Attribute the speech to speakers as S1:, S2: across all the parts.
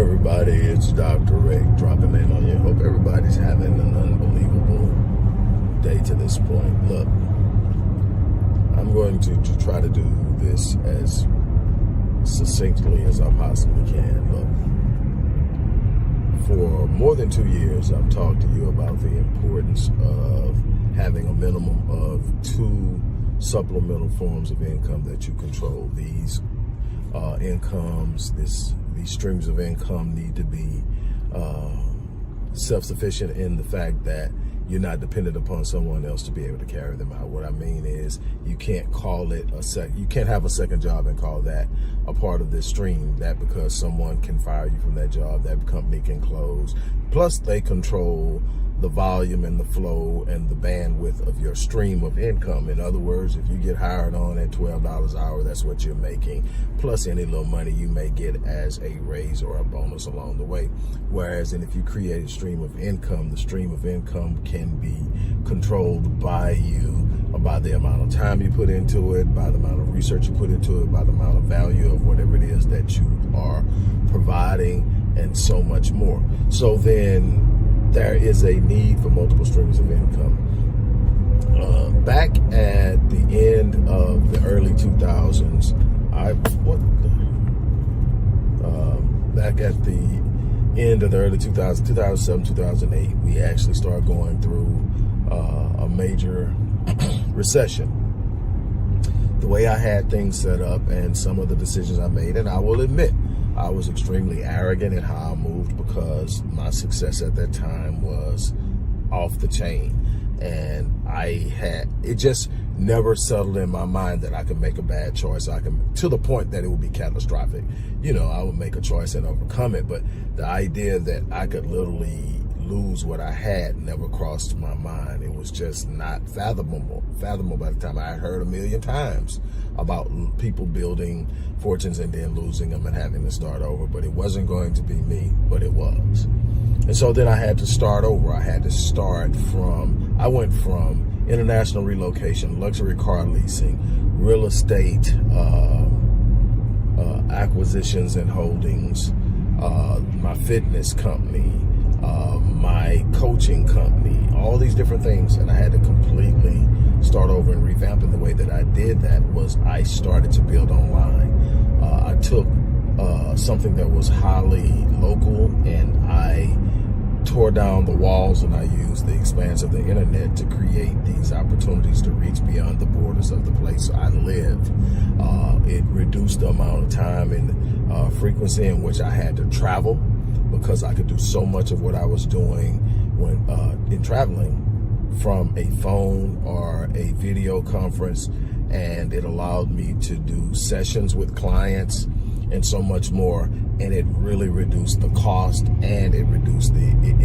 S1: everybody? It's Dr. Rick dropping in on you. Hope everybody's having an unbelievable day to this point. Look, I'm going to try to do this as succinctly as I possibly can. Look, for more than 2 years, I've talked to you about the importance of having a minimum of 2 supplemental forms of income that you control. These incomes, these streams of income need to be self-sufficient in the fact that you're not dependent upon someone else to be able to carry them out. What I mean is you can't call it you can't have a second job and call that a part of this stream. That because someone can fire you from that job, that company can close. Plus they control the volume and the flow and the bandwidth of your stream of income. In other words, if you get hired on at $12 an hour, that's what you're making, plus any little money you may get as a raise or a bonus along the way. Whereas, and if you create a stream of income, the stream of income can be controlled by you, by the amount of time you put into it, by the amount of research you put into it, by the amount of value of whatever it is that you are providing, and so much more. So then, there is a need for multiple streams of income. Back at the end of the early 2000s, back at the end of the early 2000s, 2007, 2008, we actually started going through a major recession. The way I had things set up and some of the decisions I made, and I will admit, I was extremely arrogant in how I moved because my success at that time was off the chain. And it just never settled in my mind that I could make a bad choice. To the point that it would be catastrophic. You know, I would make a choice and overcome it. But the idea that I could literally lose what I had never crossed my mind. It was just not fathomable by the time I had heard a million times about people building fortunes and then losing them and having to start over. But it wasn't going to be me, but it was. And so then I had to start over. I went from international relocation, luxury car leasing, real estate, acquisitions and holdings, my fitness company, my coaching company, all these different things. And I had to completely start over and revamp. And the way that I did that was I started to build online. I took something that was highly local and I tore down the walls and I used the expanse of the internet to create these opportunities to reach beyond the borders of the place I lived. It reduced the amount of time and frequency in which I had to travel, because I could do so much of what I was doing when in traveling from a phone or a video conference, and it allowed me to do sessions with clients and so much more, and it really reduced the cost and it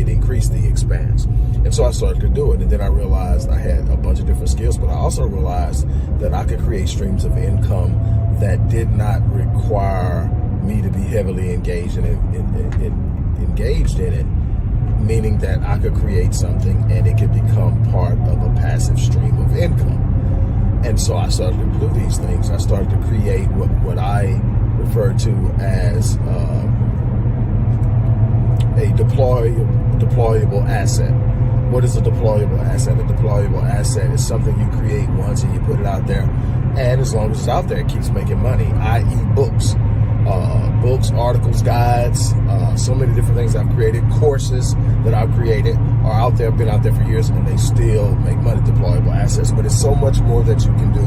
S1: increased the expanse. And so I started to do it, and then I realized I had a bunch of different skills, but I also realized that I could create streams of income that did not require me to be heavily engaged in it, meaning that I could create something and it could become part of a passive stream of income. And so I started to do these things. I started to create what I refer to as a deployable asset. What is a deployable asset? A deployable asset is something you create once and you put it out there, and as long as it's out there, it keeps making money, i.e. books. Books, articles, guides, so many different things I've created, courses that I've created are out there, been out there for years, and they still make money, deployable assets. But it's so much more that you can do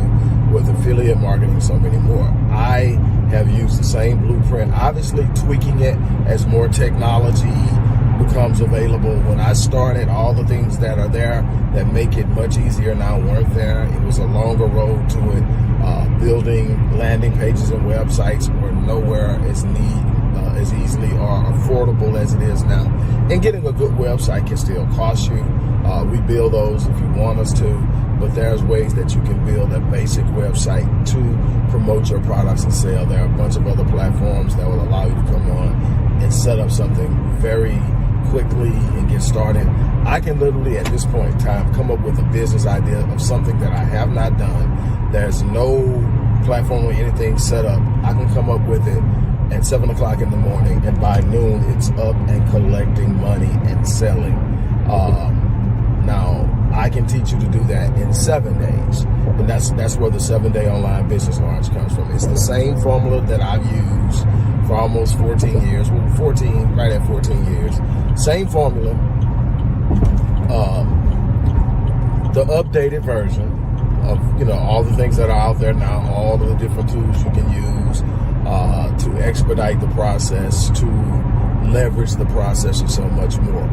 S1: with affiliate marketing, so many more. I have used the same blueprint, obviously tweaking it as more technology becomes available. When I started, all the things that are there that make it much easier now weren't there. It was a longer road to it. Building landing pages and websites were nowhere as easily or affordable as it is now. And getting a good website can still cost you. We build those if you want us to, but there's ways that you can build a basic website to promote your products and sell. There are a bunch of other platforms that will allow you to come on and set up something very quickly and get started. I can literally at this point in time come up with a business idea of something that I have not done. There's no platform or anything set up. I can come up with it at 7 o'clock in the morning, and by noon it's up and collecting money and selling. Now, I can teach you to do that in 7 days, and that's where the 7-day online business launch comes from. It's the same formula that I've used for almost 14 years, right at 14 years. Same formula, the updated version of, all the things that are out there now, all of the different tools you can use to expedite the process, to leverage the process, and so much more.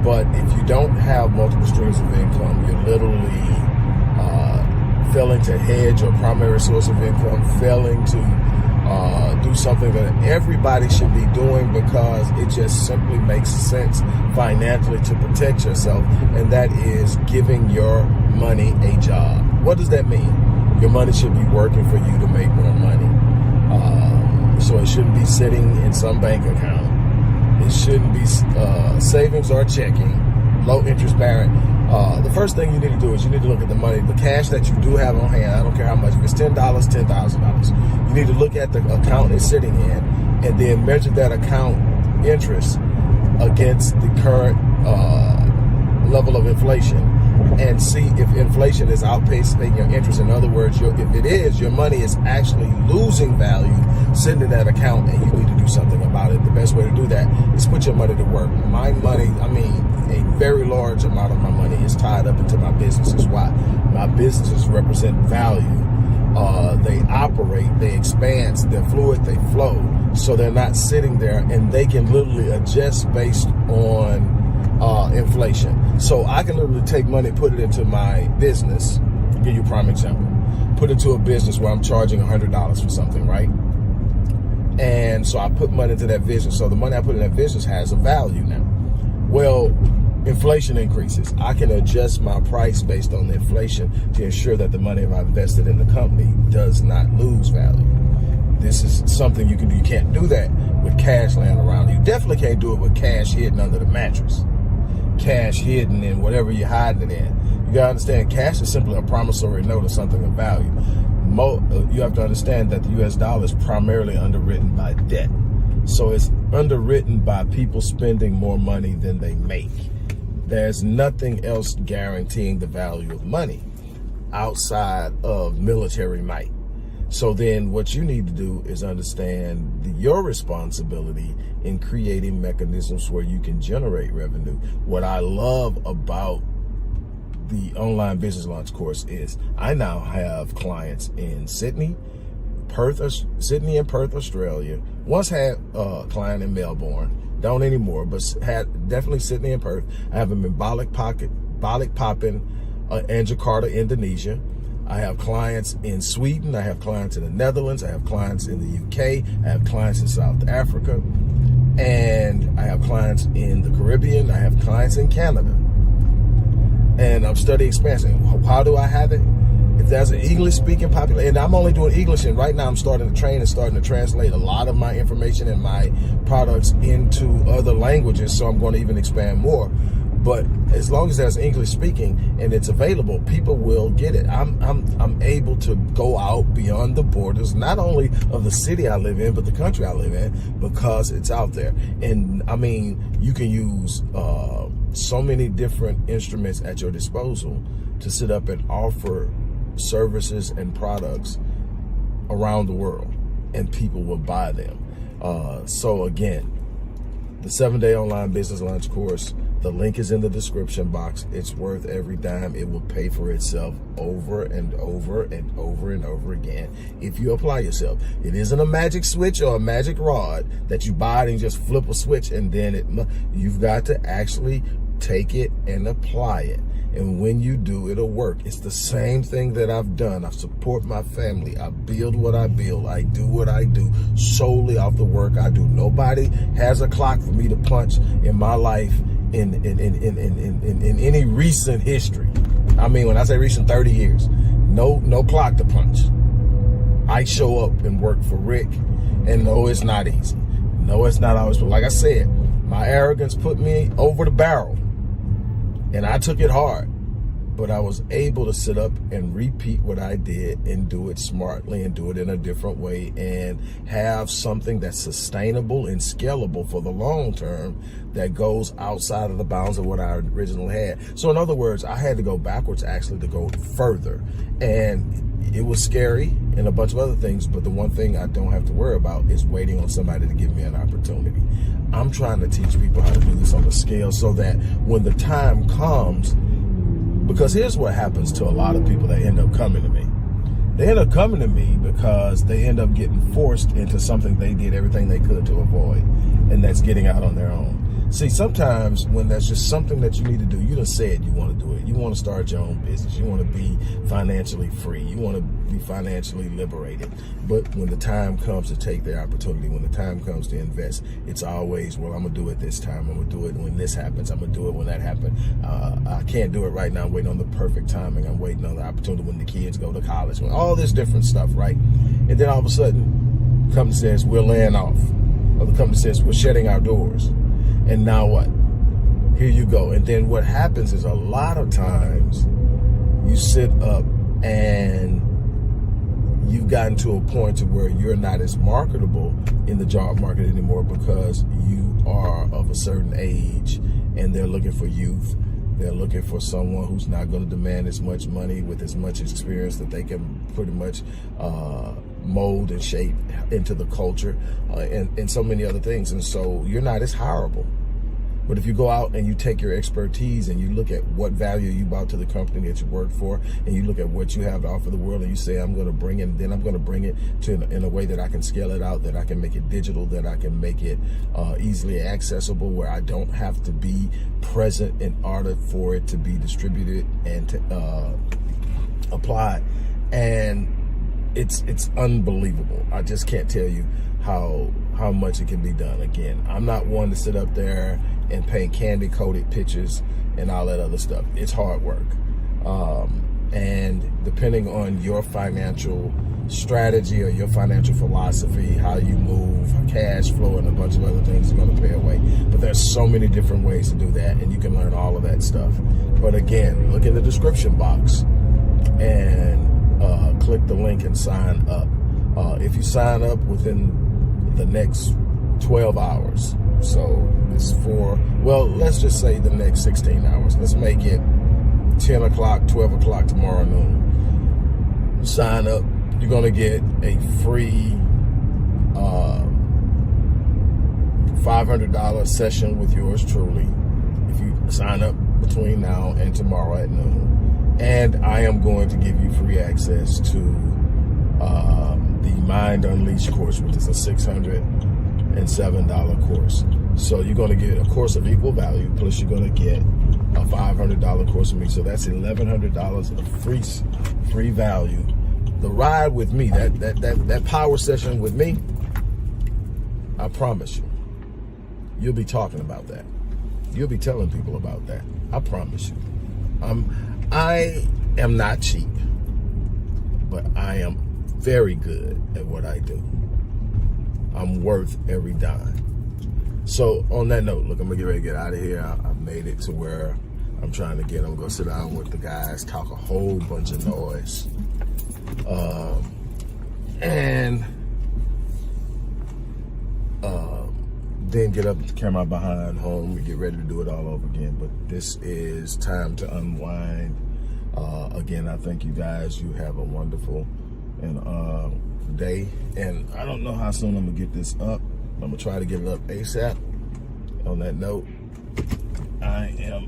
S1: But if you don't have multiple streams of income, you're literally failing to hedge your primary source of income, failing to do something that everybody should be doing because it just simply makes sense financially to protect yourself, and that is giving your money a job. What does that mean? Your money should be working for you to make more money. So it shouldn't be sitting in some bank account. It shouldn't be savings or checking, low interest bearing. The first thing you need to do is you need to look at the money, the cash that you do have on hand. I don't care how much. If it's $10, $10,000. You need to look at the account it's sitting in and then measure that account interest against the current level of inflation and see if inflation is outpacing your interest. In other words, if it is, your money is actually losing value sitting in that account, and you need to do something about it. The best way to do that is put your money to work. My money, a very large amount of my money is tied up into my businesses. Why? My businesses represent value. They operate, they expand, they're fluid, they flow. So they're not sitting there, and they can literally adjust based on inflation. So I can literally take money, put it into my business. I'll give you a prime example. Put it into a business where I'm charging $100 for something, right? And so I put money into that business. So the money I put in that business has a value now. Well, inflation increases. I can adjust my price based on the inflation to ensure that the money I've invested in the company does not lose value. This is something you can do. You can't do that with cash laying around. You definitely can't do it with cash hidden under the mattress. Cash hidden in whatever you're hiding it in. You gotta understand, cash is simply a promissory note of something of value. You have to understand that the US dollar is primarily underwritten by debt. So it's underwritten by people spending more money than they make. There's nothing else guaranteeing the value of money outside of military might. So then what you need to do is understand your responsibility in creating mechanisms where you can generate revenue. What I love about the online business launch course is I now have clients in Sydney and Perth, Australia. Once had a client in Melbourne, don't anymore, but had definitely Sydney and Perth. I have them in Balikpapan and Jakarta, Indonesia. I have clients in Sweden. I have clients in the Netherlands. I have clients in the UK. I have clients in South Africa. And I have clients in the Caribbean. I have clients in Canada. And I'm studying expansion. How do I have it? If there's an English-speaking population, and I'm only doing English, and right now I'm starting to train and starting to translate a lot of my information and my products into other languages, so I'm going to even expand more. But as long as there's English speaking and it's available, people will get it. I'm able to go out beyond the borders, not only of the city I live in, but the country I live in, because it's out there. And I mean, you can use so many different instruments at your disposal to sit up and offer services and products around the world, and people will buy them. So again, the 7-day online business launch course, the link is in the description box. It's worth every dime. It will pay for itself over and over and over and over again if you apply yourself. It isn't a magic switch or a magic rod that you buy and just flip a switch and then you've got to actually take it and apply it. And when you do, it'll work. It's the same thing that I've done. I support my family. I build what I build. I do what I do solely off the work I do. Nobody has a clock for me to punch in my life in any recent history. I mean, when I say recent, 30 years, no clock to punch. I show up and work for Rick, and no, it's not easy. No, it's not always, but like I said, my arrogance put me over the barrel, and I took it hard. but I was able to sit up and repeat what I did and do it smartly and do it in a different way and have something that's sustainable and scalable for the long term that goes outside of the bounds of what I originally had. So in other words, I had to go backwards actually to go further. And it was scary and a bunch of other things, but the one thing I don't have to worry about is waiting on somebody to give me an opportunity. I'm trying to teach people how to do this on a scale so that when the time comes, because here's what happens to a lot of people that end up coming to me. They end up coming to me because they end up getting forced into something they did everything they could to avoid, and that's getting out on their own. See, sometimes when there's just something that you need to do, you done said you want to do it. You want to start your own business. You want to be financially free. You want to be financially liberated. But when the time comes to take their opportunity, when the time comes to invest, it's always, well, I'm going to do it this time. I'm going to do it when this happens. I'm going to do it when that happens. I can't do it right now. I'm waiting on the perfect timing. I'm waiting on the opportunity when the kids go to college. When all this different stuff, right? And then all of a sudden, the company says, we're laying off. Or the company says, we're shutting our doors. And now what? Here you go. And then what happens is a lot of times you sit up and you've gotten to a point to where you're not as marketable in the job market anymore because you are of a certain age and they're looking for youth. They're looking for someone who's not going to demand as much money with as much experience that they can pretty much mold and shape into the culture and so many other things. And so you're not as hireable. But if you go out and you take your expertise and you look at what value you brought to the company that you work for, and you look at what you have to offer the world, and you say, I'm going to bring it, then I'm going to bring it to in a way that I can scale it out, that I can make it digital, that I can make it easily accessible, where I don't have to be present in order for it to be distributed and to applied. And it's unbelievable. I just can't tell you how much it can be done. Again, I'm not one to sit up there and paint candy-coated pictures and all that other stuff. It's hard work. And depending on your financial strategy or your financial philosophy, how you move, cash flow, and a bunch of other things are going to pay away. But there's so many different ways to do that, and you can learn all of that stuff. But again, look in the description box and click the link and sign up. If you sign up within the next 12 hours, so it's let's just say the next 16 hours. Let's make it 10 o'clock, 12 o'clock tomorrow noon. Sign up. You're going to get a free $500 session with yours truly if you sign up between now and tomorrow at noon. And I am going to give you free access to the Mind Unleashed course, which is a $607 course. So you're going to get a course of equal value, plus you're going to get a $500 course with me. So that's $1,100 of free value. The ride with me, that power session with me, I promise you, you'll be talking about that. You'll be telling people about that. I promise you. I am not cheap, but I am very good at what I do. I'm worth every dime. So on that note, look, I'm gonna get ready to get out of here. I made it to where I'm trying to get. I'm gonna sit down with the guys, talk a whole bunch of noise, and then get up the camera behind home and get ready to do it all over again. But this is time to unwind. Again, I thank you guys. You have a wonderful day. And I don't know how soon I'm gonna get this up. I'm gonna try to get it up ASAP. On that note, I am